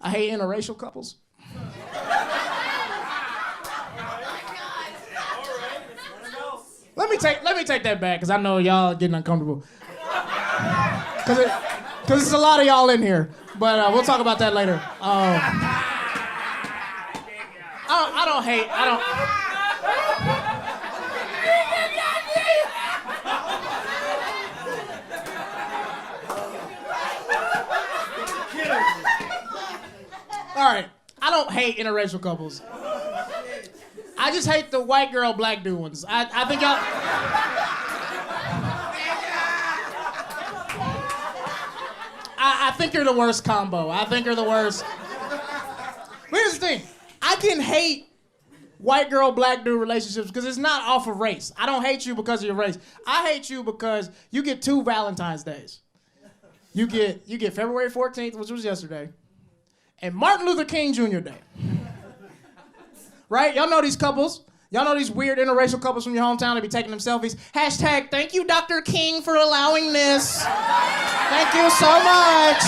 I hate interracial couples. Let me take that back, because I know y'all are getting uncomfortable. Because there's a lot of y'all in here. But we'll talk about that later. I don't hate. All right. I don't hate interracial couples. I just hate the white girl, black dude ones. I think y'all... I think you're the worst combo. I think you're the worst. But here's the thing. I can hate white girl, black dude relationships because it's not off of race. I don't hate you because of your race. I hate you because you get 2 Valentine's Days. You get February 14th, which was yesterday, and Martin Luther King Jr. Day. Right? Y'all know these couples. Y'all know these weird interracial couples from your hometown that be taking them selfies. Hashtag, thank you, Dr. King, for allowing this. Thank you so much.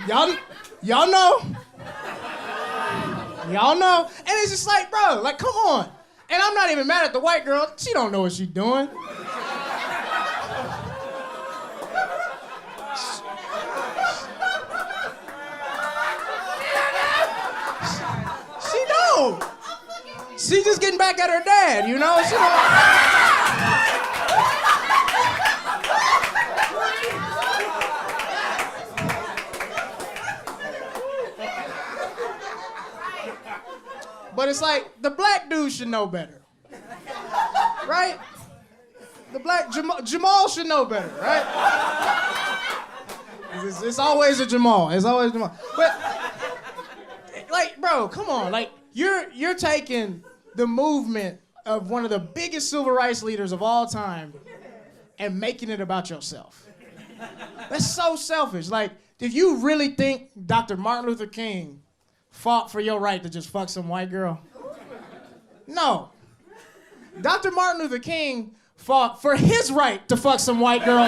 Y'all know. Y'all know. And it's just like, bro, like, come on. And I'm not even mad at the white girl. She don't know what she's doing. She don't. She just getting back at her dad, you know? She don't... But it's like, the black dude should know better. Right? The black Jamal should know better, right? It's always a Jamal. It's always Jamal. But, like, bro, come on. Like, you're taking the movement of one of the biggest civil rights leaders of all time and making it about yourself. That's so selfish. Like, if you really think Dr. Martin Luther King fought for your right to just fuck some white girl? No. Dr. Martin Luther King fought for his right to fuck some white girl.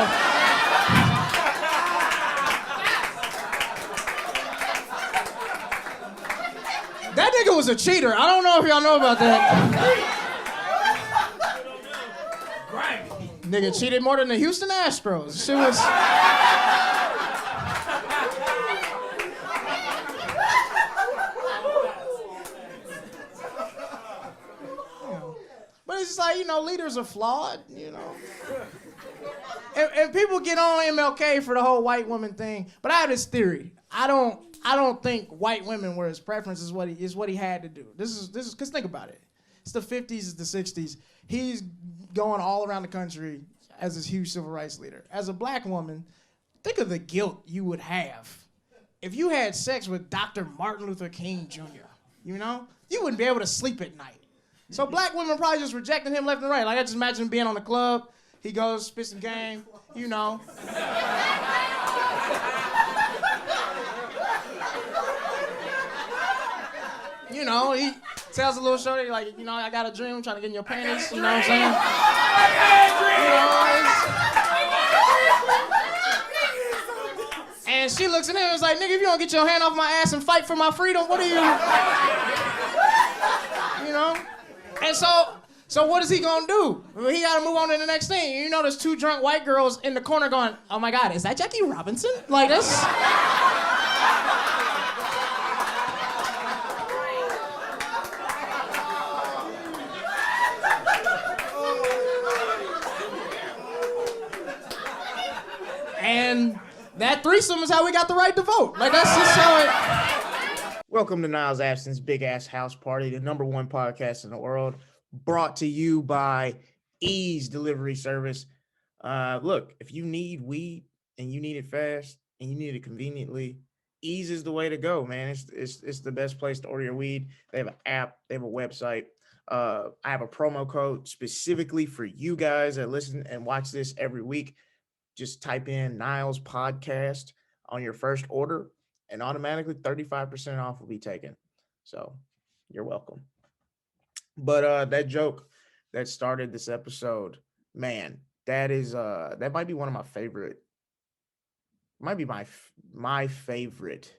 That nigga was a cheater. I don't know if y'all know about that. Nigga cheated more than the Houston Astros. Shit was... But it's just like, you know, leaders are flawed, you know. And people get on MLK for the whole white woman thing. But I have this theory. I don't think white women were his preference is what he had to do. This is because think about it. It's the 50s, it's the 60s. He's going all around the country as this huge civil rights leader. As a black woman, think of the guilt you would have if you had sex with Dr. Martin Luther King Jr., you know? You wouldn't be able to sleep at night. So black women probably just rejecting him left and right. Like, I just imagine him being on the club. He goes, spits some game, you know. You know, he tells a little shorty, like, you know, I got a dream, I'm trying to get in your panties, you know what I'm saying? You know, and she looks at him and is like, nigga, if you don't get your hand off my ass and fight for my freedom, what are you? You know? And so what is he gonna do? He gotta move on to the next thing. You know, there's 2 drunk white girls in the corner going, oh my God, is that Jackie Robinson? Like, that's... And that threesome is how we got the right to vote. Like, that's just how it... Welcome to Niles Abston's Big Ass House Party, the #1 podcast in the world, brought to you by Ease Delivery Service. Look, if you need weed and you need it fast and you need it conveniently, Ease is the way to go, man. It's the best place to order your weed. They have an app, they have a website. I have a promo code specifically for you guys that listen and watch this every week. Just type in Niles Podcast on your first order, and automatically 35% off will be taken. So you're welcome. But that joke that started this episode, man, that might be one of my favorite, might be my favorite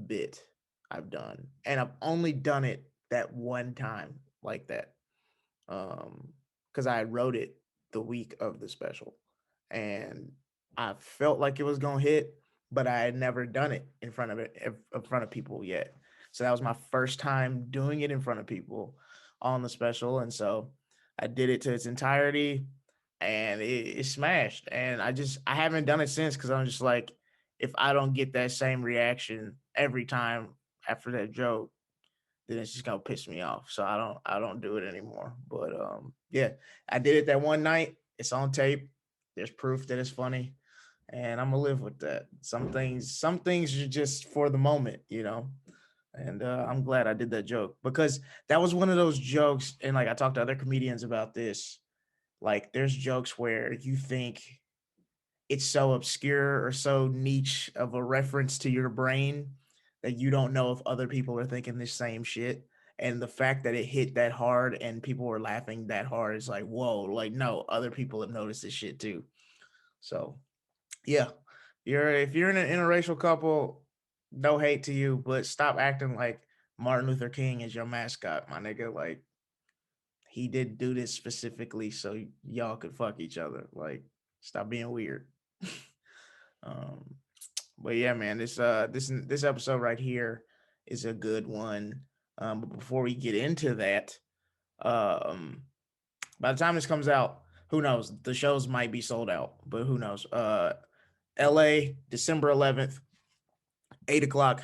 bit I've done, and I've only done it that one time like that. Because I wrote it the week of the special, and I felt like it was gonna hit, but I had never done it in front of people yet. So that was my first time doing it in front of people on the special, and so I did it to its entirety, and it smashed. And I haven't done it since because I'm just like, if I don't get that same reaction every time after that joke, then it's just gonna piss me off. So I don't do it anymore. But yeah, I did it that one night. It's on tape. There's proof that it's funny, and I'm gonna live with that. Some things are just for the moment, you know. And I'm glad I did that joke because that was one of those jokes. And like I talked to other comedians about this. Like there's jokes where you think it's so obscure or so niche of a reference to your brain that you don't know if other people are thinking the same shit. And the fact that it hit that hard and people were laughing that hard is like, whoa, like no, other people have noticed this shit too. So yeah, if you're in an interracial couple, no hate to you, but stop acting like Martin Luther King is your mascot, my nigga. Like he did do this specifically so y'all could fuck each other. Like stop being weird. um, but yeah, man, this episode right here is a good one. But before we get into that, um, by the time this comes out, who knows? The shows might be sold out, but who knows? L.A. December 11th, 8 o'clock,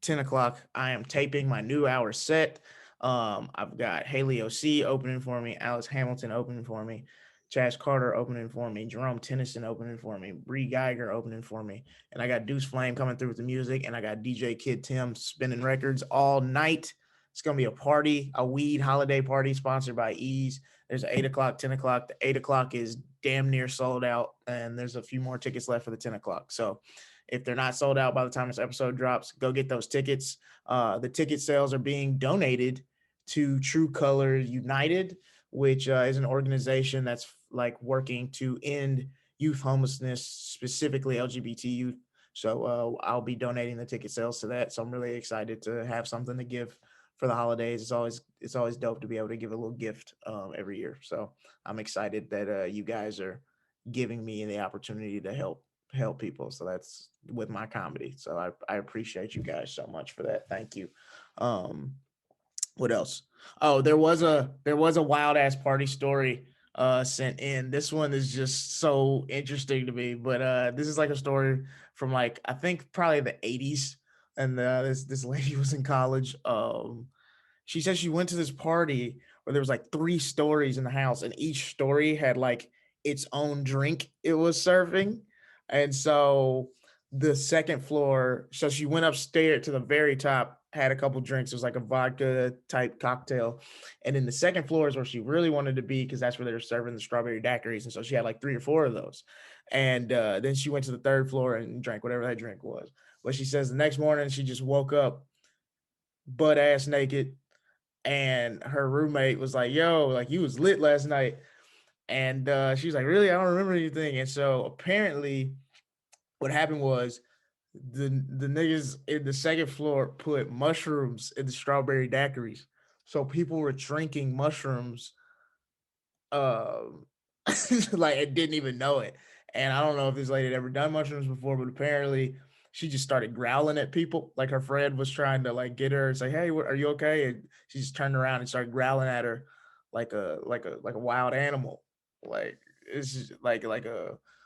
10 o'clock. I am taping my new hour set. I've got Haley OC opening for me, Alex Hamilton opening for me, Chaz Carter opening for me, Jerome Tennyson opening for me, Bree Geiger opening for me, and I got Deuce Flame coming through with the music, and I got DJ Kid Tim spinning records all night. It's gonna be a party, a weed holiday party sponsored by Ease. There's an 8 o'clock, 10 o'clock. The 8 o'clock is damn near sold out, and there's a few more tickets left for the 10 o'clock. So if they're not sold out by the time this episode drops, go get those tickets. The ticket sales are being donated to True Color United, which is an organization that's like working to end youth homelessness, specifically LGBT youth. So I'll be donating the ticket sales to that. So I'm really excited to have something to give for the holidays. It's always dope to be able to give a little gift every year. So I'm excited that you guys are giving me the opportunity to help people. So that's with my comedy. So I appreciate you guys so much for that. Thank you. Um, what else? Oh, there was a wild ass party story sent in. This one is just so interesting to me. But this is like a story from like I think probably the 80s. And this lady was in college. She said she went to this party where there was like three stories in the house, and each story had like its own drink it was serving. And so the second floor, so she went upstairs to the very top, had a couple drinks. It was like a vodka type cocktail. And then the second floor is where she really wanted to be because that's where they were serving the strawberry daiquiris. And so she had like three or four of those. And then she went to the third floor and drank whatever that drink was. But she says the next morning she just woke up butt ass naked, and her roommate was like, "Yo, like you was lit last night," and she was like, "Really? I don't remember anything." And so apparently, what happened was the niggas in the second floor put mushrooms in the strawberry daiquiris, so people were drinking mushrooms um like I didn't even know it. And I don't know if this lady had ever done mushrooms before, but apparently she just started growling at people. Like her friend was trying to like get her and say, "Hey, are you okay?" And she just turned around and started growling at her like a wild animal. Like it's just like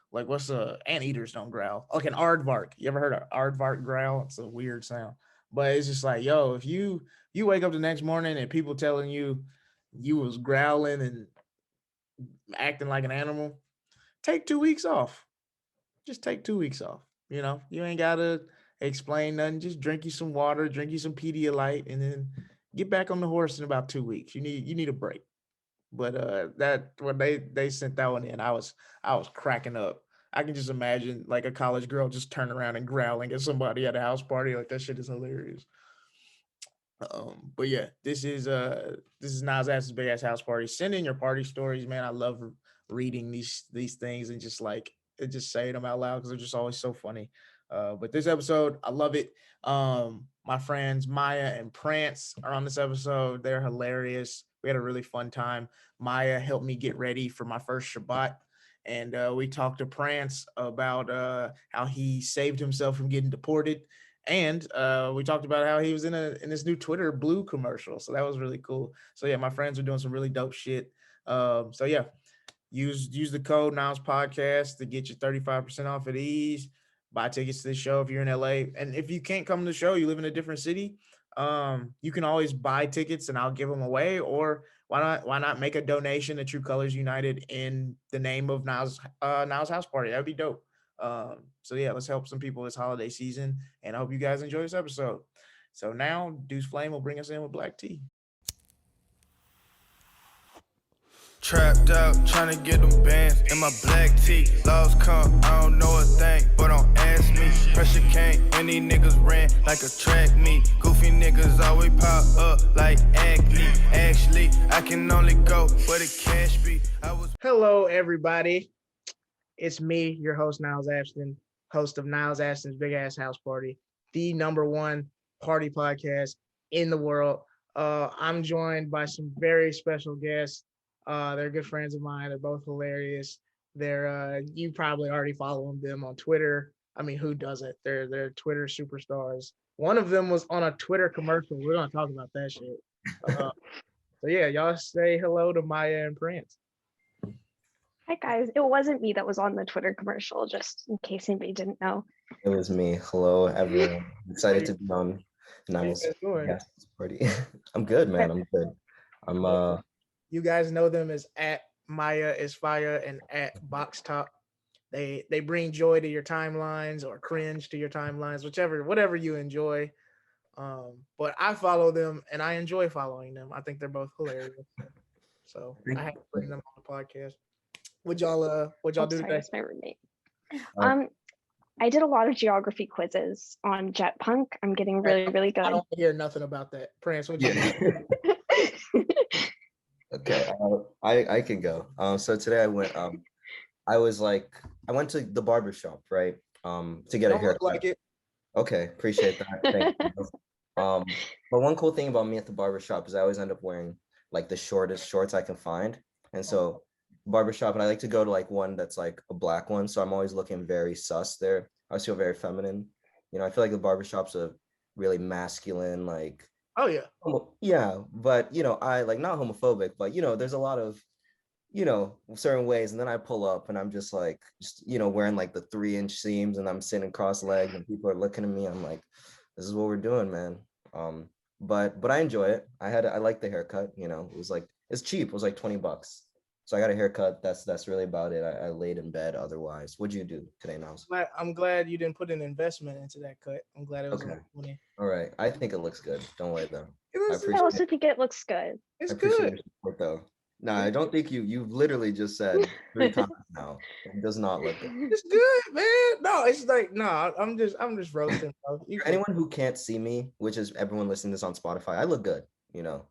what's a anteaters don't growl. Like an aardvark. You ever heard of aardvark growl? It's a weird sound. But it's just like, yo, if you wake up the next morning and people telling you you was growling and acting like an animal, take 2 weeks off. Just take 2 weeks off. You know, you ain't gotta explain nothing. Just drink you some water, drink you some Pedialyte, and then get back on the horse in about 2 weeks. You need a break. But that when they sent that one in, I was cracking up. I can just imagine like a college girl just turning around and growling at somebody at a house party. Like that shit is hilarious. But yeah, this is Niles Abston's big ass house party. Send in your party stories, man. I love reading these things and just saying them out loud because they're just always so funny. But this episode, I love it. My friends Maya and Prance are on this episode. They're hilarious. We had a really fun time. Maya helped me get ready for my first Shabbat. And we talked to Prance about how he saved himself from getting deported, and we talked about how he was in this new Twitter Blue commercial. So that was really cool. So yeah, my friends are doing some really dope shit. So yeah, use the code Niles Podcast to get you 35% off at ease. Buy tickets to the show if you're in LA. And if you can't come to the show, you live in a different city, you can always buy tickets and I'll give them away. Or why not make a donation to True Colors United in the name of Niles House Party? That'd be dope. So yeah, let's help some people this holiday season, and I hope you guys enjoy this episode. So now Deuce Flame will bring us in with Black Tea. Trapped out, trying to get them bands in my black tee. Lost count, I don't know a thing, but don't ask me. Pressure came, and these niggas ran like a track meet. Goofy niggas always pop up like acne. Actually, I can only go where the cash be. Hello, everybody. It's me, your host, Niles Abston, host of Niles Abston's Big Ass House Party, the #1 party podcast in the world. I'm joined by some very special guests. They're good friends of mine. They're both hilarious. You probably already follow them on Twitter. I mean, who doesn't? They're Twitter superstars. One of them was on a Twitter commercial. We're gonna talk about that shit. So yeah, y'all say hello to Maya and Prance. Hi guys, it wasn't me that was on the Twitter commercial, just in case anybody didn't know. It was me. Hello, everyone. Excited to be on Niles Party. I'm good, man. I'm good. You guys know them as at Maya is Fire and at Box Top. They bring joy to your timelines or cringe to your timelines, whatever you enjoy. But I follow them and I enjoy following them. I think they're both hilarious. So I have to bring them on the podcast. What y'all do today? That's my roommate. I did a lot of geography quizzes on Jet Punk. I'm getting really good. I don't hear nothing about that. Prance, what you do? Okay, I can go. So today I went. I went to the barber shop, right? To get a haircut. Like it. Okay, appreciate that. Thank you. But one cool thing about me at the barber shop is I always end up wearing like the shortest shorts I can find, and so barbershop, and I like to go to like one that's like a black one, so I'm always looking very sus there. I always feel very feminine. You know, I feel like the barbershop's a really masculine, like, oh yeah, yeah, but you know, I like not homophobic, but you know, there's a lot of, you know, certain ways, and then I pull up and I'm just you know, wearing like the 3-inch seams and I'm sitting cross-legged and people are looking at me. I'm like, this is what we're doing, man. But I enjoy it. I like the haircut, you know, it's cheap. It was like $20. So I got a haircut. That's really about it. I laid in bed otherwise. What'd you do today, Niles? I'm glad you didn't put an investment into that cut. I'm glad it was okay. Money. All right. I think it looks good. Don't worry though. I also think it looks good. It's good. Support, though. No, I don't think you've literally just said 3 times now. It does not look good. It's good, man. No, it's like I'm just roasting. Anyone who can't see me, which is everyone listening to this on Spotify, I look good. You know.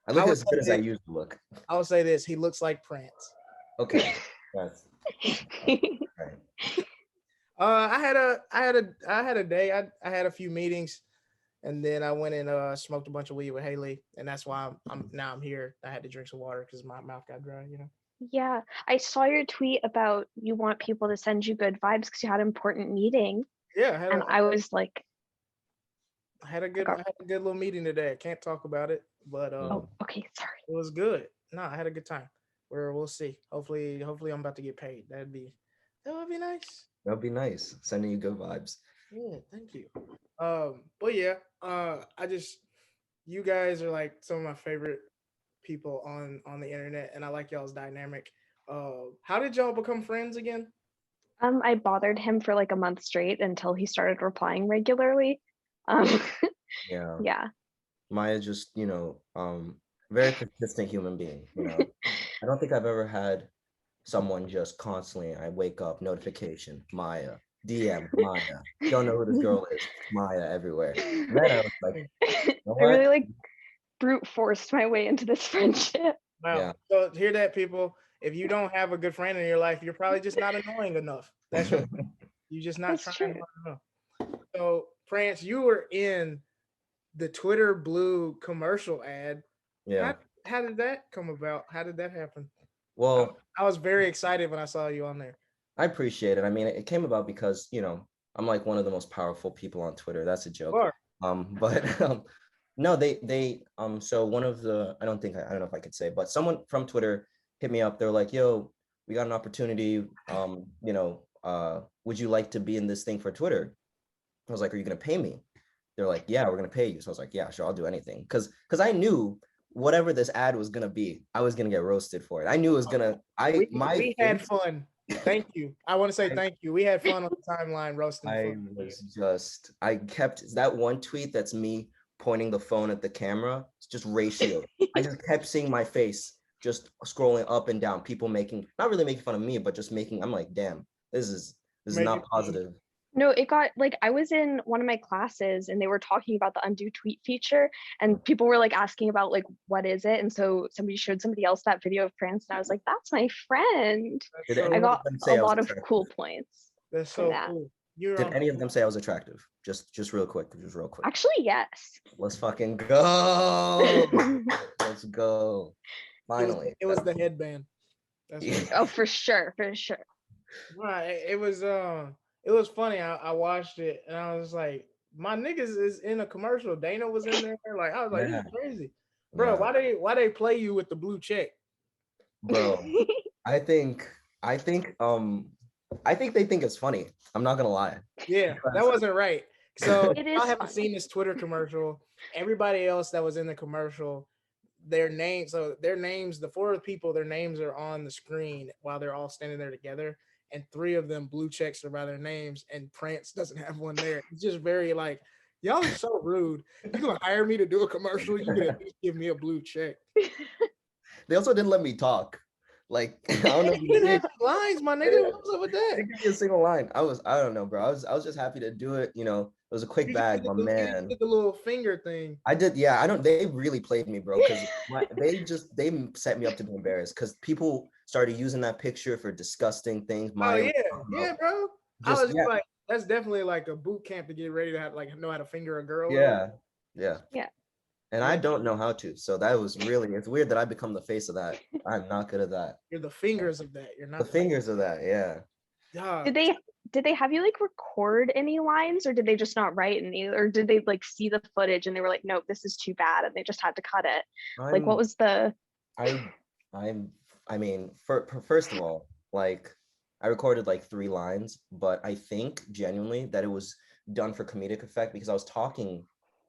I look as good as I used to look. I'll say this: he looks like Prance. Okay. Yes. Right. I had a day. I had a few meetings, and then I went and smoked a bunch of weed with Haley, and that's why I'm here. I had to drink some water because my mouth got dry. You know. Yeah, I saw your tweet about you want people to send you good vibes because you had an important meeting. Yeah, I was like, I had a good little meeting today. I can't talk about it, but oh, okay, sorry. It was good. No, I had a good time. We'll see. Hopefully I'm about to get paid. That would be nice. That'd be nice. Sending you good vibes. Yeah, thank you. But yeah, you guys are like some of my favorite people on the internet, and I like y'all's dynamic. How did y'all become friends again? I bothered him for like a month straight until he started replying regularly. Yeah. Maya just, you know, very consistent human being. You know, I don't think I've ever had someone just constantly. I wake up, notification, Maya, DM, Maya. Don't know who this girl is, Maya everywhere. And then I was like, you know I really like brute forced my way into this friendship. Wow. Yeah. So hear that, people. If you don't have a good friend in your life, you're probably just not annoying enough. That's your you're just not That's trying true. hard enough. So, France, you were in the Twitter Blue commercial ad. Yeah. How did that come about? How did that happen? Well, I was very excited when I saw you on there. I appreciate it. I mean, it came about because, I'm like one of the most powerful people on Twitter. That's a joke. Sure. But no, so one of the, I don't know if I could say, but someone from Twitter hit me up. They're like, yo, we got an opportunity. Would you like to be in this thing for Twitter? I was like, are you gonna pay me? They're like, yeah, we're gonna pay you. So I was like, yeah, sure, I'll do anything. Cause I knew whatever this ad was gonna be, I was gonna get roasted for it. I knew it was gonna, we had fun. Thank you. I want to say thank you. We had fun on the timeline roasting. I kept that one tweet that's me pointing the phone at the camera. It's just ratio. I just kept seeing my face just scrolling up and down. People not really making fun of me, but just I'm like, damn, this is not positive. No, it got like I was in one of my classes and they were talking about the undo tweet feature and people were like asking about like what is it, and so somebody showed somebody else that video of Prance and I was like, that's my friend. I got a lot of cool points. That's so cool. Did any of them say I was attractive? Just real quick. Actually, yes. Let's fucking go. Let's go. Finally. It was the headband. Oh, for sure. Right. It was funny. I watched it and I was like, my niggas is in a commercial. Dana was in there. Like, I was like, this is crazy. Bro, why they play you with the blue check? Bro, I think they think it's funny. I'm not gonna lie. Yeah, that wasn't right. So I haven't funny. seen this Twitter commercial. Everybody else that was in the commercial, the 4 people, their names are on the screen while they're all standing there together. And 3 of them blue checks are by their names, and Prance doesn't have one there. It's just very like, y'all are so rude. You gonna hire me to do a commercial? You can at least give me a blue check. They also didn't let me talk. Like, I don't know. You didn't have lines, my nigga. What's up with that? Didn't give me a single line. I don't know, bro. I was just happy to do it. It was a quick bag, my man. You did the little finger thing. I did, yeah. They really played me, bro, because they set me up to be embarrassed because people started using that picture for disgusting things. Yeah, bro. I was like, that's definitely like a boot camp to get ready to have know how to finger a girl. Yeah. And Yeah. I don't know how to. So that was it's weird that I become the face of that. I'm not good at that. You're the fingers of that. You're not the fingers of that, yeah. Did they have you like record any lines, or did they just not write any, or did they like see the footage and they were like, nope, this is too bad, and they just had to cut it? Like, what was the first of all, like, I recorded like 3 lines, but I think genuinely that it was done for comedic effect because I was talking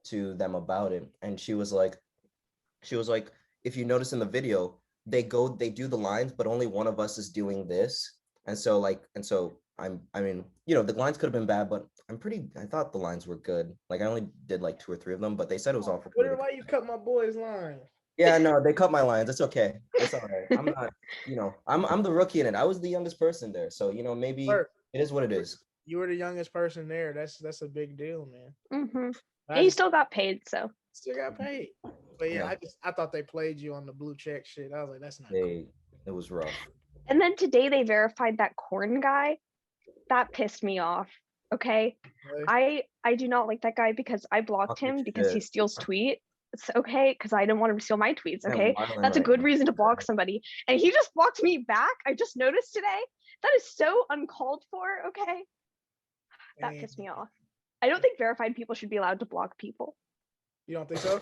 to them about it, and she was like, if you notice in the video, they do the lines, but only one of us is doing this, and so the lines could have been bad, but I thought the lines were good. Like, I only did like 2 or 3 of them, but they said it was all for comedic. Why you cut my boy's line? Yeah, no, they cut my lines. It's okay. It's all right. I'm not, I'm the rookie in it. I was the youngest person there, so maybe it is what it is. You were the youngest person there. That's a big deal, man. Mm-hmm. And you still got paid, so. Still got paid. But yeah, I thought they played you on the blue check shit. I was like, that's not cool. It was rough. And then today they verified that corn guy. That pissed me off. Okay. Really? I do not like that guy because I blocked him because he steals tweets. Okay, because I didn't want him to steal my tweets. Okay, that's a good reason to block somebody, and he just blocked me back. I just noticed today. That is so uncalled for. Okay, that pissed me off. I don't think verified people should be allowed to block people. You don't think so?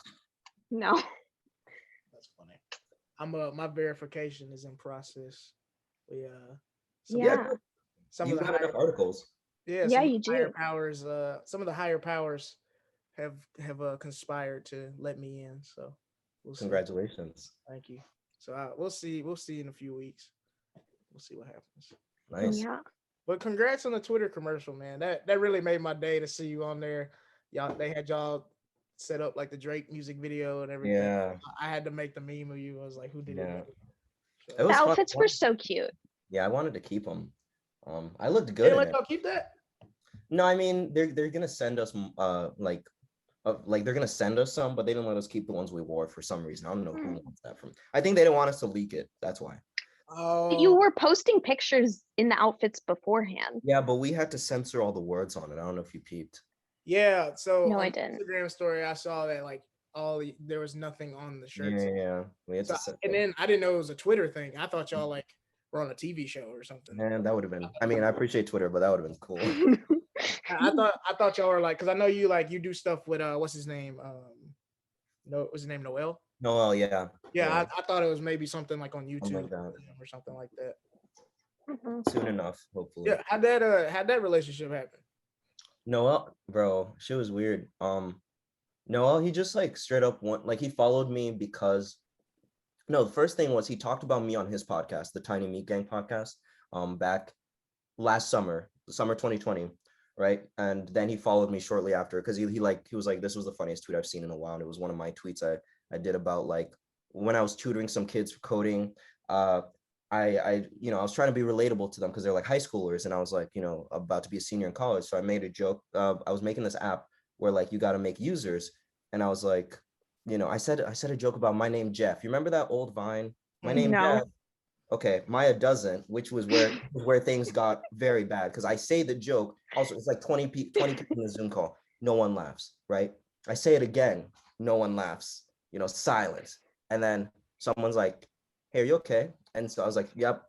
No. That's funny. My verification is in process. Some of the higher articles. Yeah, you do. Higher powers. Some of the higher powers have conspired to let me in. So congratulations. Thank you. So we'll see in a few weeks. We'll see what happens. Nice. Yeah. But congrats on the Twitter commercial, man. That really made my day to see you on there. They had y'all set up like the Drake music video and everything. Yeah. I had to make the meme of you. I was like, who did it? So, the outfits were so cute. Yeah, I wanted to keep them. I looked good. Y'all keep that? No, I mean they're gonna send us like like they're gonna send us some, but they didn't let us keep the ones we wore for some reason. I don't know who Hmm. wants that from. I think they didn't want us to leak it. That's why. You Oh, were posting pictures in the outfits beforehand. Yeah, but we had to censor all the words on it. I don't know if you peeped. yeah. So No, on I the didn't. Instagram story, I saw that like there was nothing on the shirts. Yeah. We had So, to censor. and then I didn't know it was a Twitter thing. I thought y'all like were on a TV show or something. Man, that would have been. I mean, I appreciate Twitter, but that would have been cool. I thought y'all were like, because I know you do stuff with what's his name? No, what's his name? Noel. Noel, yeah. Yeah, I thought it was maybe something like on Something YouTube like that. or something like that. Mhm. Soon enough, hopefully. Yeah, how'd that relationship happen? Noel, bro, shit was weird. Noel, he just like straight up like he followed me because no, the first thing was he talked about me on his podcast, the Tiny Meat Gang podcast, back last summer, summer 2020, right? And then he followed me shortly after because he was like, this was the funniest tweet I've seen in a while. And it was one of my tweets I did about like when I was tutoring some kids for coding. I I was trying to be relatable to them because they're like high schoolers, and I was like, about to be a senior in college. So I made a joke. I was making this app where like you got to make users, and I was like, I said a joke about my name Jeff. You remember that old Vine? My name No. Jeff. Okay, Maya doesn't, which was where things got very bad because I say the joke. Also, it's like 20 people in the Zoom call. No one laughs, right? I say it again. No one laughs. Silence. And then someone's like, "Hey, are you okay?" And so I was like, "Yep."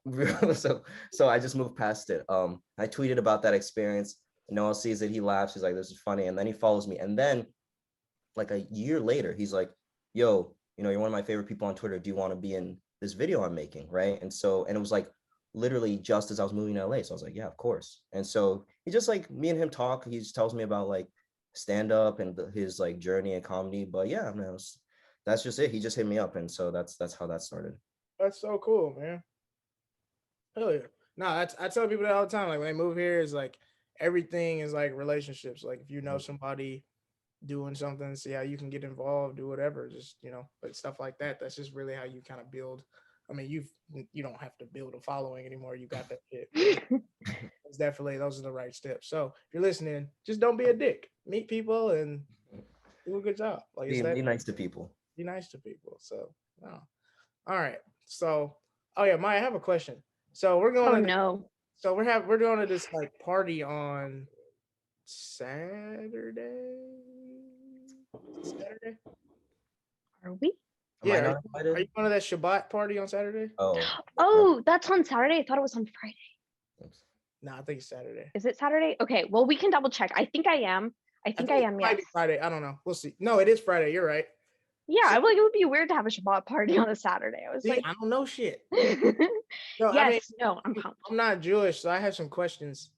so I just moved past it. I tweeted about that experience. Noah sees it. He laughs. He's like, "This is funny." And then he follows me. And then, like a year later, he's like, "Yo, you're one of my favorite people on Twitter. Do you want to be in this video I'm making?" Right. And it was like literally just as I was moving to LA. So I was like, yeah, of course. And so he just like me and him talk. He just tells me about like stand up and his like journey and comedy. But yeah, man, that's just it. He just hit me up. And so that's how that started. That's so cool, man. Hell yeah. No, I tell people that all the time. Like when they move here, it's like everything is like relationships. Like if you know somebody doing something, see how you can get involved, do whatever. Just but stuff like that. That's just really how you kind of build. I mean, you don't have to build a following anymore. You got that shit. It's definitely those are the right steps. So if you're listening, just don't be a dick. Meet people and do a good job. Like Be nice to people. Be nice to people. So no. All right. So oh yeah, Maya, I have a question. So we're going. Oh no. So we're going to this like party on Saturday. Saturday. Are we? Yeah. Are you going to that Shabbat party on Saturday? Oh, that's on Saturday. I thought it was on Friday. No, I think it's Saturday. Is it Saturday? Okay. Well, we can double check. I think I am. I think I am. Yes. Friday. I don't know. We'll see. No, it is Friday. You're right. Yeah, it would be weird to have a Shabbat party on a Saturday. I was like, I don't know shit. No, yes, no, I'm pumped. I'm not Jewish, so I have some questions.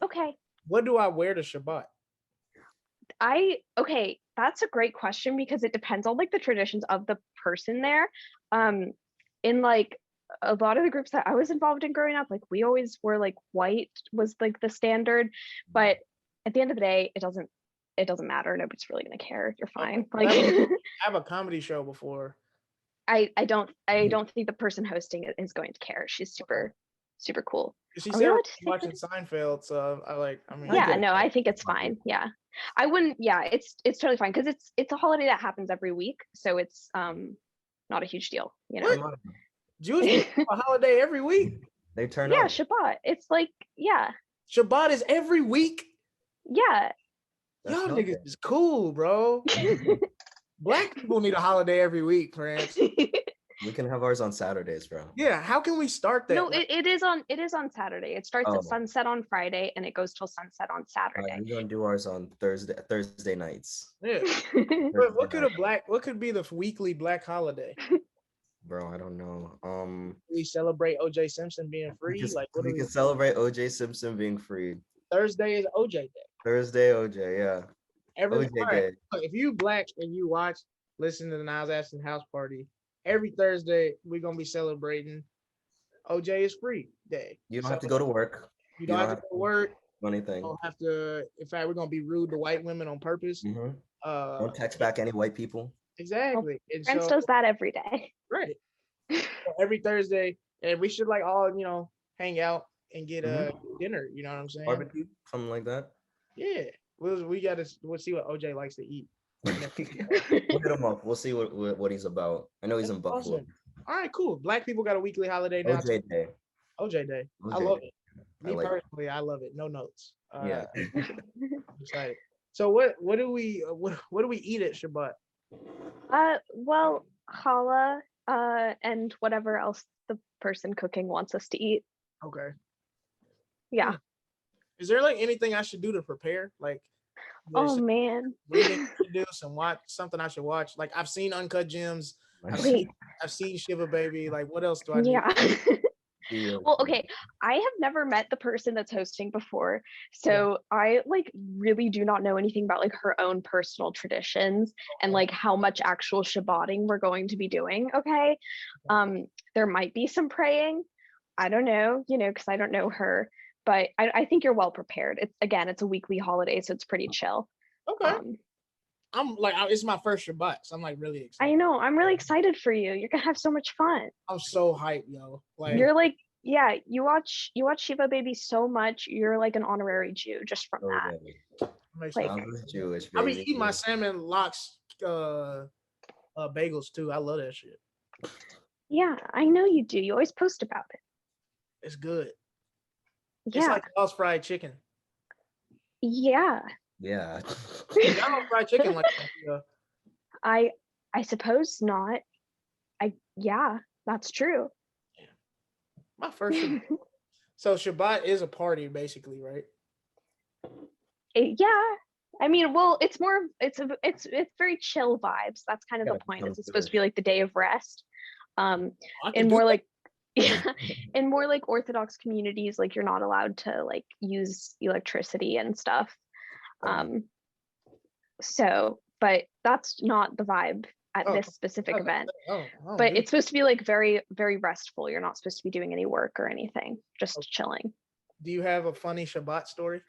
Okay. What do I wear to Shabbat? Okay, that's a great question because it depends on like the traditions of the person there. In like a lot of the groups that I was involved in growing up, like we always were like white was like the standard, but at the end of the day, it doesn't matter. Nobody's really gonna care. You're fine. Like I have a comedy show before. I don't think the person hosting it is going to care. She's super cool. She said watching Seinfeld, so I think it's fine. Yeah. I wouldn't, it's totally fine because it's a holiday that happens every week, so it's not a huge deal, What? Jews have a holiday every week. They turn up. Shabbat. It's like, Shabbat is every week. Yeah. Y'all niggas is cool, bro. Black people need a holiday every week, Prance. We can have ours on Saturdays, bro. Yeah, how can we start that? No, it is on Saturday. It starts at sunset on Friday and it goes till sunset on Saturday. We're gonna do ours on Thursday nights. Yeah. What could be the weekly black holiday? Bro, I don't know. We celebrate OJ Simpson being free. We can celebrate OJ Simpson being free. Thursday is OJ Day. Thursday, OJ, yeah. OJ Day. Look, if you black and you listen to the Niles Abston house party, every Thursday we're gonna be celebrating OJ is free day. You don't have to go to work. You don't have to go to work. Anything. You don't have to. In fact, we're gonna be rude to white women on purpose. Mm-hmm. Don't text back any white people. Exactly. And Prince does that every day. Right. So every Thursday, and we should all hang out and get dinner. You know what I'm saying? Barbecue, something like that. Yeah. We'll see what OJ likes to eat. We'll hit him up. We'll see what he's about. I know he's in Buffalo. Awesome. All right, cool. Black people got a weekly holiday now. OJ Day. OJ Day. I OJ love Day. it. Me personally, I love it. No notes. Yeah. I'm excited. So what do we eat at Shabbat? Well, challah, and whatever else the person cooking wants us to eat. Okay. Yeah. Is there like anything I should do to prepare? Like, Oh man. reading to do some watch something I should watch. Like I've seen Uncut Gems. I've seen Shiva Baby. Like what else do I need? Yeah. Well, okay. I have never met the person that's hosting before. So I like really do not know anything about like her own personal traditions and like how much actual Shabbating we're going to be doing. Okay. There might be some praying. I don't know, because I don't know her, but I think you're well prepared. It's a weekly holiday, so it's pretty chill. Okay. I'm like, it's my first Shabbat, so I'm like really excited. I know. I'm really excited for you. You're gonna have so much fun. I'm so hyped, yo. Like you're like, yeah, you watch Shiva Baby so much. You're like an honorary Jew just from that. Like, Jewish. I'll be eating my salmon lox bagels too. I love that shit. Yeah, I know you do. You always post about it. It's good. Yeah. It's like y'all's fried chicken. Yeah. Yeah. I don't fried chicken like that. I suppose not. Yeah, that's true. My first Shabbat. So Shabbat is a party basically, right? Yeah. I mean, well, it's very chill vibes. That's kind of the point. It's supposed to be like the day of rest. And more like in more like Orthodox communities, like you're not allowed to like use electricity and stuff. So, but that's not the vibe at this specific event. But it's supposed to be like very, very restful. You're not supposed to be doing any work or anything, just chilling. Do you have a funny Shabbat story?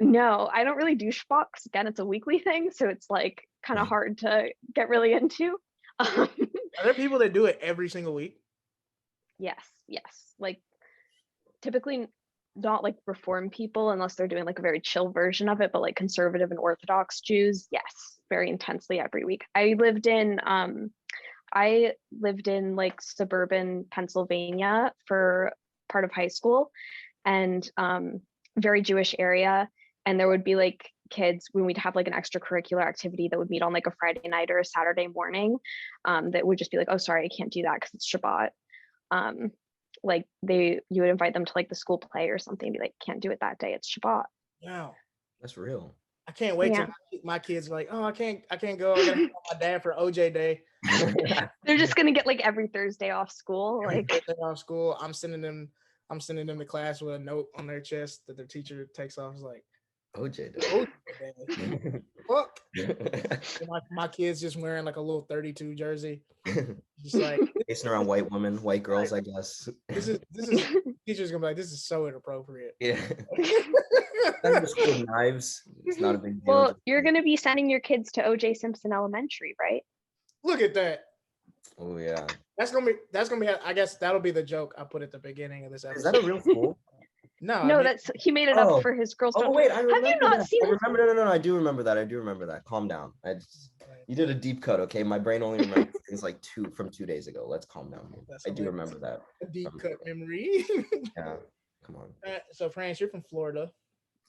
No, I don't really do Shabbat because again, it's a weekly thing, so it's like kind of hard to get really into. Are there people that do it every single week? Yes. Like typically not like Reform people unless they're doing like a very chill version of it, but like conservative and Orthodox Jews, yes, very intensely every week. I lived in like suburban Pennsylvania for part of high school, and very Jewish area, and there would be like kids when we'd have like an extracurricular activity that would meet on like a Friday night or a Saturday morning, that would just be like, oh sorry, I can't do that because it's Shabbat. Like you would invite them to like the school play or something and be like, can't do it that day, it's Shabbat. Wow, that's real. I can't wait till my kids are like, oh, I can't go. I gotta call my dad for OJ Day. They're just gonna get like every Thursday off school. Like off school. I'm sending them to class with a note on their chest that their teacher takes off. It's like OJ Day. Fuck. My kids just wearing like a little 32 jersey. Just like chasing around white women, white girls, I guess. This is teacher's gonna be like, this is so inappropriate. Yeah. Knives. It's not a big deal. Well, you're gonna be sending your kids to OJ Simpson Elementary, right? Look at that. Oh yeah. That's gonna be. I guess that'll be the joke I put at the beginning of this episode. Is that a real school? No, that's he made it up for his girls. Oh wait, I remember. Have you not seen? I remember. No, I do remember that. Calm down. You did a deep cut, okay? My brain only remembers things like 2 days ago. Let's calm down. I do remember that. A deep cut memory. Yeah, come on. So France, you're from Florida.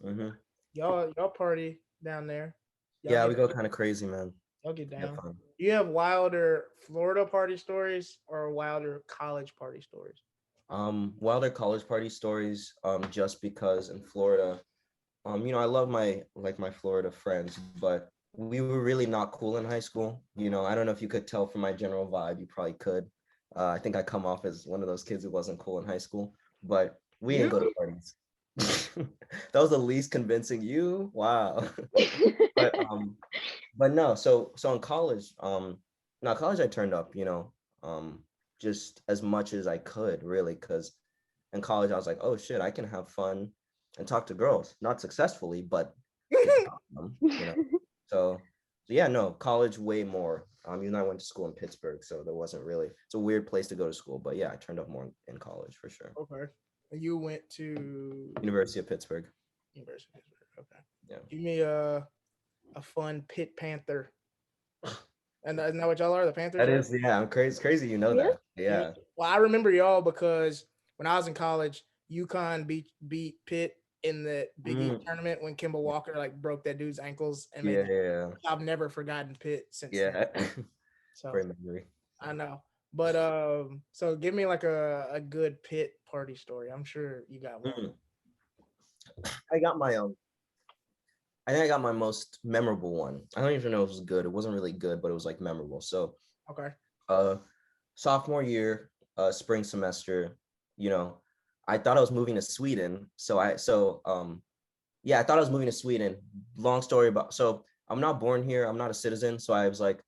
Mm-hmm. Y'all party down there. We go kind of crazy, man. Y'all get down. Do you have wilder Florida party stories or wilder college party stories? Wilder college party stories. Just because in Florida, I love my Florida friends, but we were really not cool in high school. I don't know if you could tell from my general vibe. You probably could. I think I come off as one of those kids who wasn't cool in high school, but we didn't go to parties. That was the least convincing you. Wow. but no. So in college, college I turned up. Just as much as I could, really, because in college I was like, oh shit, I can have fun and talk to girls, not successfully, but So yeah, no, college way more. I went to school in Pittsburgh, so there wasn't really. It's a weird place to go to school, but yeah, I turned up more in college for sure. Okay, and you went to University of Pittsburgh. University of Pittsburgh. Okay. Yeah. Give me a fun pit panther. And isn't that what y'all are? The Panthers? That right? is, yeah, I'm crazy. Crazy, you know Yeah. that. Yeah. Well, I remember y'all because when I was in college, UConn beat Pitt in the Big East tournament when Kimball Walker like broke that dude's ankles and made Yeah. I've never forgotten Pitt since Yeah. then. So Great memory. I know. But so give me like a good Pitt party story. I'm sure you got one. I got my I think I got my most memorable one. I don't even know if it was good. It wasn't really good, but it was like memorable. So Okay. sophomore year, spring semester, you know, I thought I was moving to Sweden. Yeah, I thought I was moving to Sweden. Long story about, so I'm not born here. I'm not a citizen. So I was like,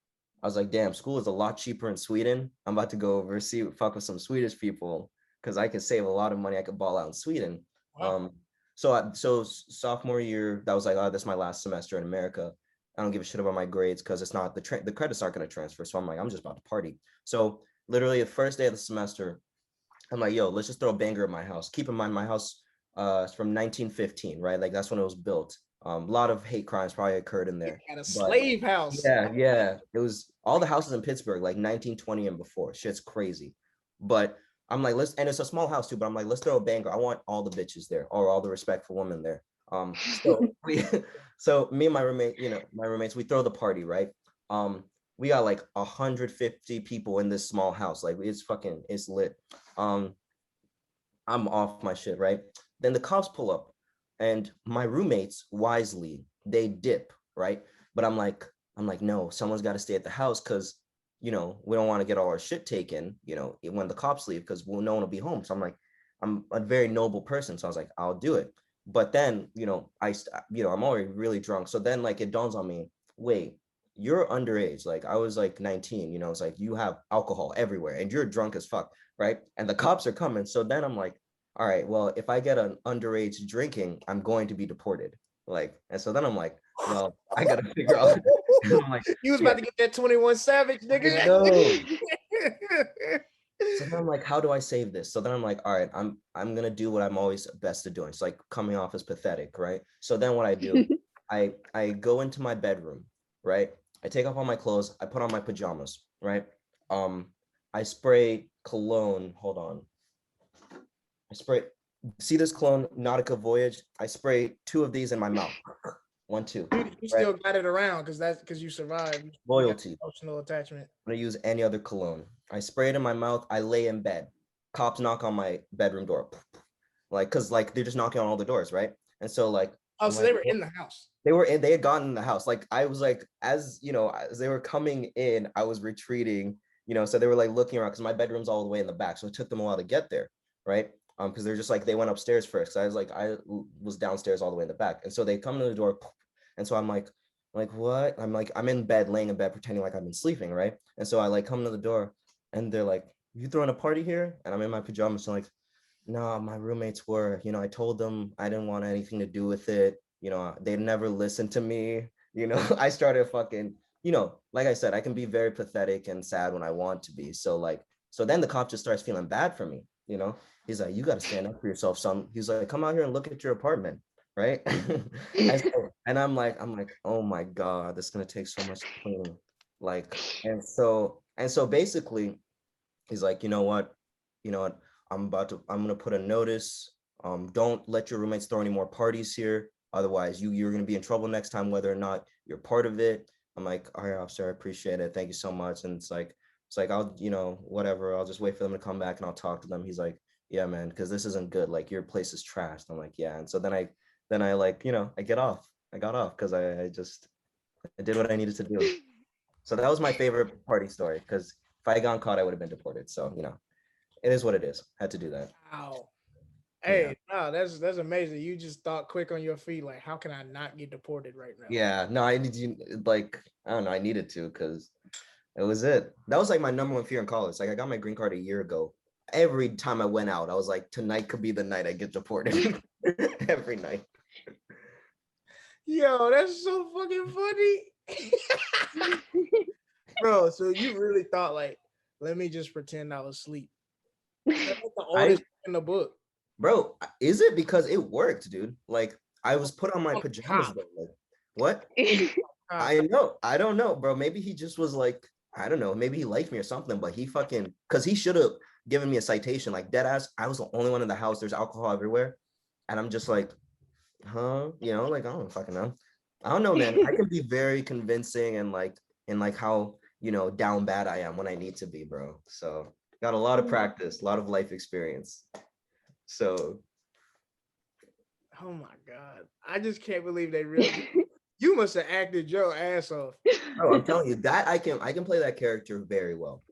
damn, school is a lot cheaper in Sweden. I'm about to go over, fuck with some Swedish people because I could save a lot of money. I could ball out in Sweden. Wow. So sophomore year, that was like, oh, this is my last semester in America. I don't give a shit about my grades because it's not the credits aren't going to transfer. So I'm like, I'm just about to party. So literally the first day of the semester, I'm like, yo, let's just throw a banger at my house. Keep in mind, my house is from 1915, right? Like that's when it was built. A lot of hate crimes probably occurred in there. At a slave house. Yeah. It was all the houses in Pittsburgh, like 1920 and before. Shit's crazy. But I'm like, and it's a small house too, but I'm like, let's throw a banger. I want all the bitches there or all the respectful women there. So me and my roommates, we throw the party, right? We got like 150 people in this small house. Like it's lit. I'm off my shit, right? Then the cops pull up and my roommates wisely, they dip, right? But I'm like, no, someone's got to stay at the house because we don't want to get all our shit taken, when the cops leave, because no one will be home. So I'm like, I'm a very noble person. So I was like, I'll do it. But then, I'm already really drunk. So then like, it dawns on me, wait, you're underage. Like I was like 19, it's like you have alcohol everywhere and you're drunk as fuck. Right. And the cops are coming. So then I'm like, all right, well, if I get an underage drinking, I'm going to be deported. And so then I'm like, well, I got to figure out. I'm like, you was about to get that 21 Savage, nigga. No. So then I'm like, how do I save this? So then I'm like, all right, I'm going to do what I'm always best at doing. It's like coming off as pathetic, right? So then what I do, I go into my bedroom, right? I take off all my clothes. I put on my pajamas, right? I spray cologne. Hold on. See this cologne, Nautica Voyage? I spray 2 of these in my mouth. 1, 2. You still got it around because you survived. Loyalty. Emotional attachment. I'm gonna use any other cologne. I spray it in my mouth. I lay in bed. Cops knock on my bedroom door. Cause they're just knocking on all the doors, right? And so so they were in the house. They had gotten in the house. I was like, as they were coming in, I was retreating, so they were looking around because my bedroom's all the way in the back. So it took them a while to get there, right? Because they're just they went upstairs first. So I was downstairs all the way in the back. And so they come to the door. And so I'm like, what? I'm in bed, laying in bed, pretending like I've been sleeping, right? And so I come to the door and they're like, you throwing a party here? And I'm in my pajamas. So no, my roommates were, I told them I didn't want anything to do with it. They never listened to me. I started fucking, like I said, I can be very pathetic and sad when I want to be. So then the cop just starts feeling bad for me. He's like, you got to stand up for yourself, son. He's like, come out here and look at your apartment. Right. and I'm like, oh my God, this is going to take so much cleaning. And so basically he's like, you know what, I'm going to put a notice. Don't let your roommates throw any more parties here. Otherwise you're going to be in trouble next time, whether or not you're part of it. I'm like, all right, officer, I appreciate it. Thank you so much. And it's like, I'll, whatever, I'll just wait for them to come back and I'll talk to them. He's like, yeah, man, because this isn't good. Your place is trashed. I'm like, yeah. And so then I I get off. I got off because I did what I needed to do. So that was my favorite party story, because if I had gotten caught, I would have been deported. So, it is what it is. Had to do that. Wow. Hey, no, that's amazing. You just thought quick on your feet. How can I not get deported right now? Yeah, no, I need you. I don't know. I needed to, because it was it. That was my number one fear in college. I got my green card a year ago. Every time I went out, I was like, tonight could be the night I get deported. Every night. Yo, that's so fucking funny. Bro, so you really thought let me just pretend I was asleep. That's the oldest in the book. Bro, is it? Because it worked, dude. I was put on my pajamas though. What? I know. I don't know, bro. Maybe he just was like, I don't know. Maybe he liked me or something, but he fucking, because he should have given me a citation. Like, dead ass, I was the only one in the house. There's alcohol everywhere. And I'm just like, huh? You know, like, I don't fucking know. I don't know, man. I can be very convincing and like how, you know, down bad I am when I need to be, bro. So got a lot of practice, a lot of life experience. So. Oh my God. I just can't believe they really, you must have acted your ass off. Oh, I'm telling you that I can play that character very well.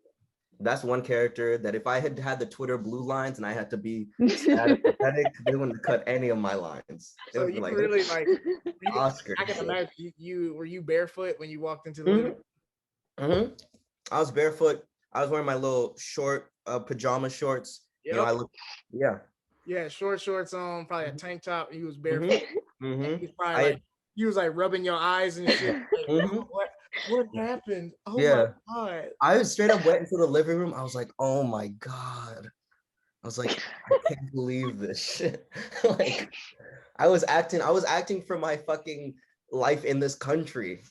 That's one character that if I had had the Twitter blue lines and I had to be sad and pathetic, they wouldn't cut any of my lines. They So would be you like, really like, Oscar. I can imagine you were you barefoot when you walked into the living room? I was barefoot. I was wearing my little short pajama shorts. Yep. You know, Yeah, short shorts on, probably a tank top, and you was barefoot. And he was probably I, like, you was like rubbing your eyes and shit. Like, what happened? Oh yeah. my God. I was straight up went into the living room. I was like, oh my God. I was like, I can't believe this shit. Like, I was acting for my fucking life in this country.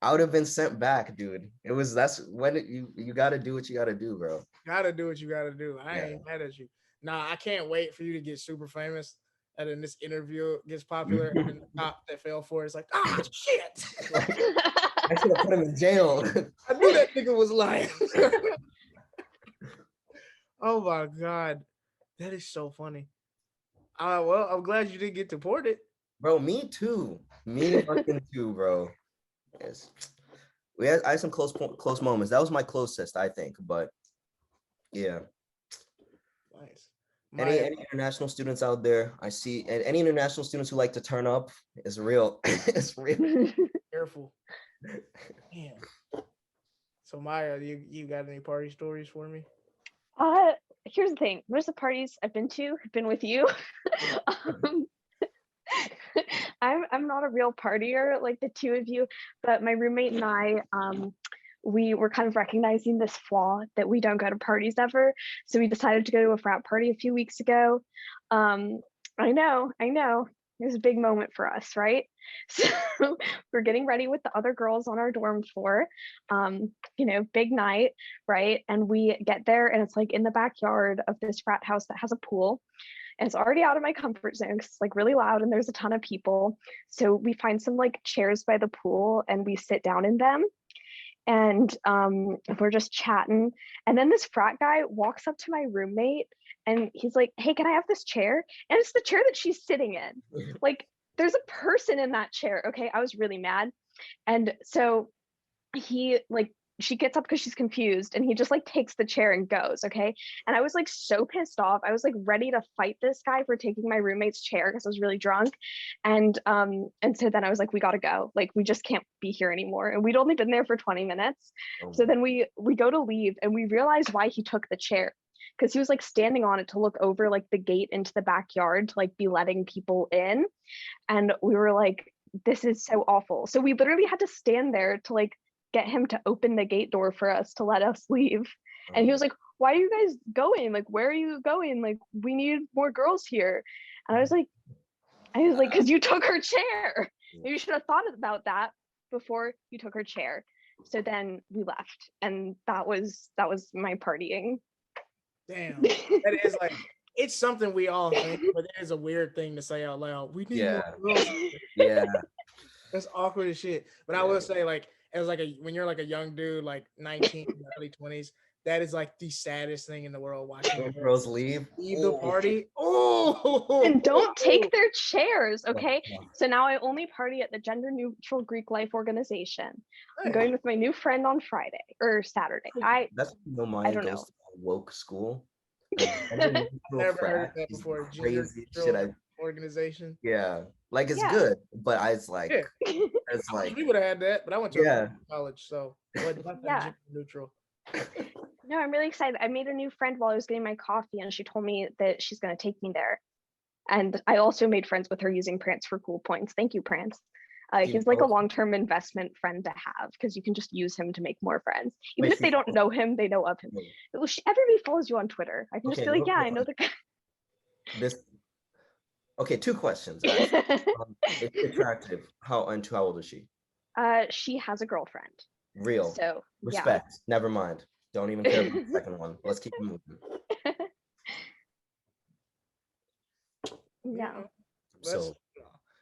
I would have been sent back, dude. That's when you got to do what you got to do, bro. Gotta do what you gotta do. I ain't mad at you. Nah, I can't wait for you to get super famous. And then this interview gets popular, and then the cop that fell for it is like, ah, shit. I should have put him in jail. I knew that nigga was lying. Oh my God. That is so funny. Well, I'm glad you didn't get deported. Bro, me too. Me fucking too, bro. Yes. I had some close moments. That was my closest, I think. But yeah. Nice. Any international students out there, I see, and any international students who like to turn up, is real. It's real. Careful. Damn. So Maya, you got any party stories for me? Here's the thing. Most of the parties I've been to have been with you. I'm not a real partier like the two of you, but my roommate and I, we were kind of recognizing this flaw that we don't go to parties ever. So we decided to go to a frat party a few weeks ago. I know. It was a big moment for us, right? So we're getting ready with the other girls on our dorm floor, big night, right? And we get there and it's like in the backyard of this frat house that has a pool. And it's already out of my comfort zone because it's like really loud and there's a ton of people. So we find some like chairs by the pool and we sit down in them. And we're just chatting. And then this frat guy walks up to my roommate and he's like, hey, can I have this chair? And it's the chair that she's sitting in. Like, there's a person in that chair. Okay, I was really mad. And so she gets up because she's confused and he just like takes the chair and goes. Okay. And I was like so pissed off. I was like ready to fight this guy for taking my roommate's chair because I was really drunk. And so then I was like, we gotta go. Like, we just can't be here anymore. And we'd only been there for 20 minutes. So then we go to leave and we realize why he took the chair. Because he was like standing on it to look over like the gate into the backyard to like be letting people in. And we were like, this is so awful. So we literally had to stand there to like get him to open the gate door for us to let us leave. And he was like, why are you guys going? Like, where are you going? Like, we need more girls here. And I was like, because you took her chair. You should have thought about that before you took her chair. So then we left. And that was my partying. Damn. That is like, it's something we all think, but it is a weird thing to say out loud. We need more girls. Yeah. That's awkward as shit. But I will say, like, as like when you're like a young dude, like 19, early 20s, that is like the saddest thing in the world. Watching girls leave the party. Oh, and don't take their chairs. Okay. So now I only party at the gender neutral Greek life organization. I'm going with my new friend on Friday or Saturday. I don't know. Woke school. Never heard of that before. Crazy shit. Organization. Yeah, like it's good, but it's like it's like we would have had that, but I went to college, so yeah, neutral. No, I'm really excited. I made a new friend while I was getting my coffee, and she told me that she's going to take me there. And I also made friends with her using Prance for cool points. Thank you, Prance. He's like a long-term investment friend to have because you can just use him to make more friends. Even if they don't know him, they know of him. Everybody follows you on Twitter. I can just be like, yeah, I know the guy. Okay, two questions. It's attractive. How old is she? She has a girlfriend. Real. So Respect. Never mind. Don't even care about the second one. Let's keep moving. Yeah. So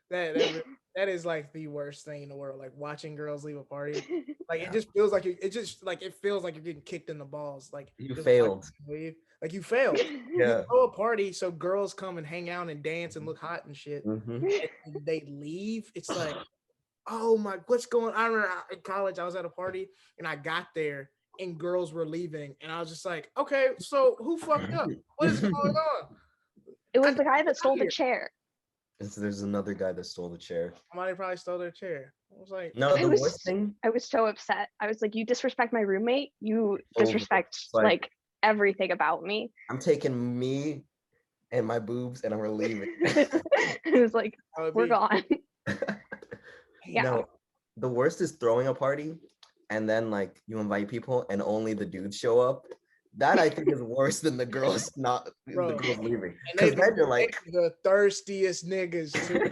that is like the worst thing in the world. Like watching girls leave a party. Like it just feels like it feels like you're getting kicked in the balls. Like You just failed. leave. Like you failed. Yeah. You throw a party so girls come and hang out and dance and look hot and shit. Mm-hmm. And they leave. It's like, oh my, what's going on? I remember in college I was at a party and I got there and girls were leaving and I was just like, okay, so who fucked up? What is going on? It was the guy that stole the chair. There's another guy that stole the chair. Somebody probably stole their chair. I was like, no, the worst thing. I was so upset. I was like, you disrespect my roommate. You disrespect like everything about me. I'm taking me and my boobs and I'm leaving. It was like, we're gone. Yeah. No, the worst is throwing a party and then like you invite people and only the dudes show up. That I think is worse than the girls the girls leaving. Because then you're like the thirstiest niggas too.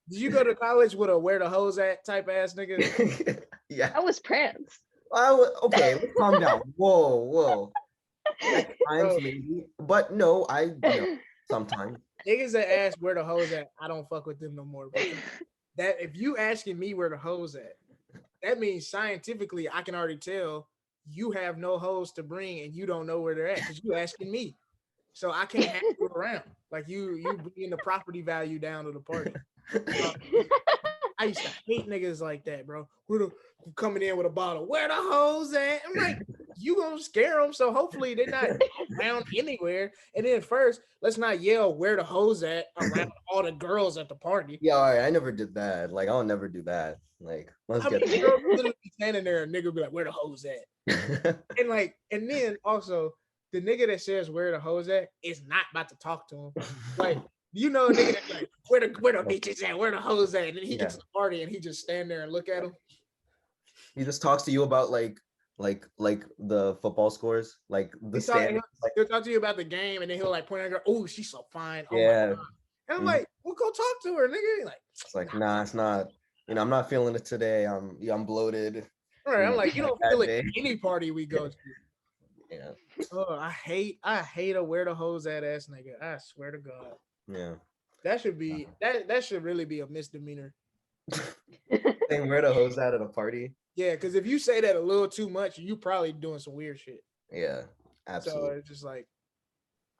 Did you go to college with a where the hose at type ass nigga? Yeah. That was Prance. Okay, let's calm down. Whoa. At times maybe, but no, sometimes. Niggas that ask where the hose at, I don't fuck with them no more. That if you asking me where the hose at, that means scientifically I can already tell you have no hose to bring and you don't know where they're at because you asking me. So I can't have you around. Like you bringing the property value down to the party. I used to hate niggas like that, bro. Coming in with a bottle. Where the hose at? I'm like, you gonna scare them. So hopefully they're not around anywhere. And then first, let's not yell where the hose at around all the girls at the party. Yeah, all right. I never did that. Like, I'll never do that. Like, let's get girls literally be standing there and nigga be like, where the hose at? and then also the nigga that says where the hose at is not about to talk to him. Like, you know, a nigga that's like, where the bitches at? Where the hose at? And then he gets to the party and he just stand there and look at him. He just talks to you about like the football scores, like the standings. He'll talk to you about the game, and then he'll like point at a girl. Oh, she's so fine. Oh yeah. My God. And I'm like, well, go talk to her, nigga. Like, it's like, nah, it's not. You know, I'm not feeling it today. I'm bloated. All right, I'm like, you don't feel it any party we go to. Yeah. Oh, I hate a where the hose at ass nigga. I swear to God. Yeah. That should be that should really be a misdemeanor. Saying where the hose at a party. Yeah, because if you say that a little too much, you probably doing some weird shit. Yeah, absolutely. So it's just like,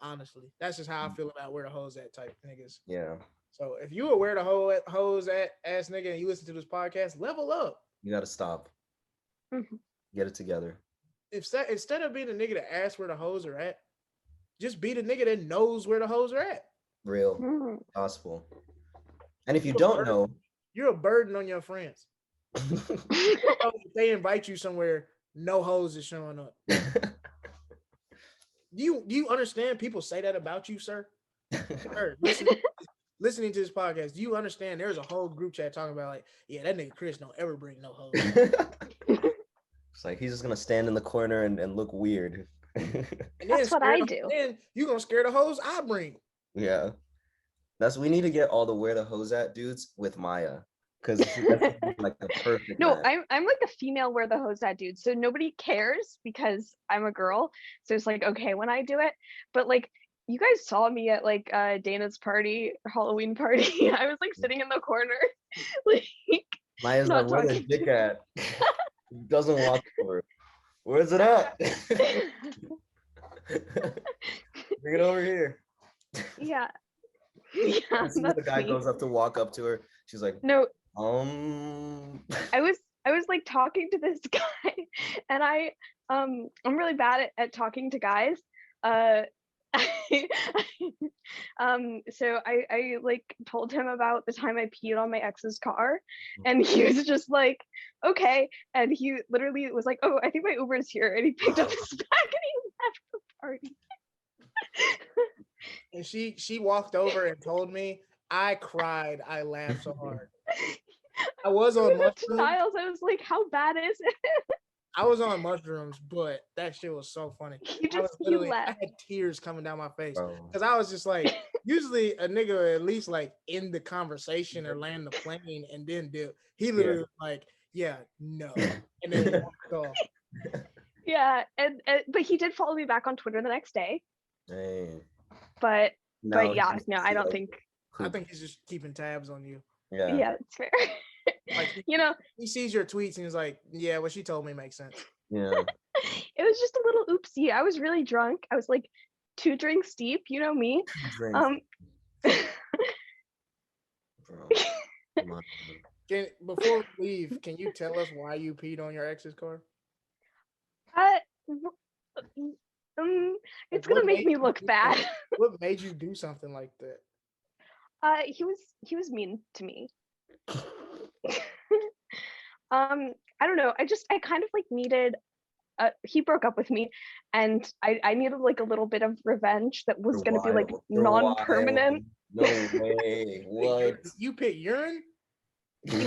honestly, that's just how I feel about where the hose at type niggas. Yeah. So if you are where the hose at ass nigga and you listen to this podcast, level up. You got to stop. Mm-hmm. Get it together. Instead of being the nigga that asks where the hoes are at, just be the nigga that knows where the hoes are at. Real. Gospel. And if you don't know, you're a burden on your friends. If they invite you somewhere, no hoes is showing up. Do you understand people say that about you, sir? Sir, listening to this podcast, do you understand there's a whole group chat talking about like, yeah, that nigga Chris don't ever bring no hoes. It's like he's just gonna stand in the corner and look weird. That's what I do. Then you gonna scare the hoes I bring. Yeah. We need to get all the where the hose at dudes with Maya. Because that's like the perfect No, match. I'm like the female where the hose at dude. So nobody cares because I'm a girl. So it's like, okay, when I do it. But like you guys saw me at like Dana's party, Halloween party. I was like sitting in the corner. Like Maya's like, where the dick at? Doesn't walk over. Where's it at? Bring it over here. Yeah. Yeah. The guy goes up to walk up to her. She's like, no. I was like talking to this guy, and I'm really bad at talking to guys. So I like told him about the time I peed on my ex's car, and he was just like, okay, and he literally was like, oh, I think my Uber is here, and he picked up his bag and he left the party. And she walked over and told me. I cried. I laughed so hard. I was on mushrooms. Niles, I was like, how bad is it? I was on mushrooms, but that shit was so funny. He I had tears coming down my face because I was just like, Usually a nigga will at least like end the conversation or land the plane and then dip. He literally was like, yeah, no. And then walked off. Yeah, and but he did follow me back on Twitter the next day. Dang. But No, yeah, he's no, I don't think. I think he's just keeping tabs on you. Yeah, that's fair. Like You know, he sees your tweets and he's like, yeah, what she told me makes sense. yeah. it was just a little oopsie. I was really drunk. I was like 2 drinks deep. You know me. Drinks, bro. Come on. Before we leave, can you tell us why you peed on your ex's car? It's gonna make me look bad. What made you do something like that? He was mean to me. I don't know. I kind of like needed. He broke up with me, and I needed like a little bit of revenge that was gonna be like non-permanent. No way. What? You pit urine?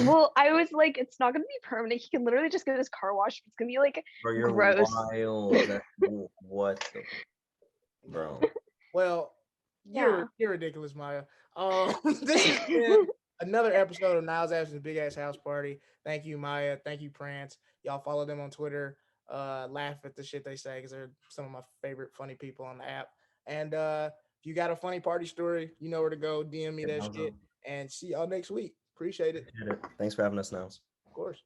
Well, I was like, it's not gonna be permanent. He can literally just get his car washed. It's gonna be like Bro, you're gross. Wild. What the bro? Well, you're ridiculous, Maya. This has been another episode of Niles Abston's Big Ass House Party. Thank you, Maya. Thank you, Prance. Y'all follow them on Twitter. Laugh at the shit they say because they're some of my favorite funny people on the app. And if you got a funny party story, you know where to go. DM me that shit. And see y'all next week. Appreciate it. Thanks for having us, Niles. Of course.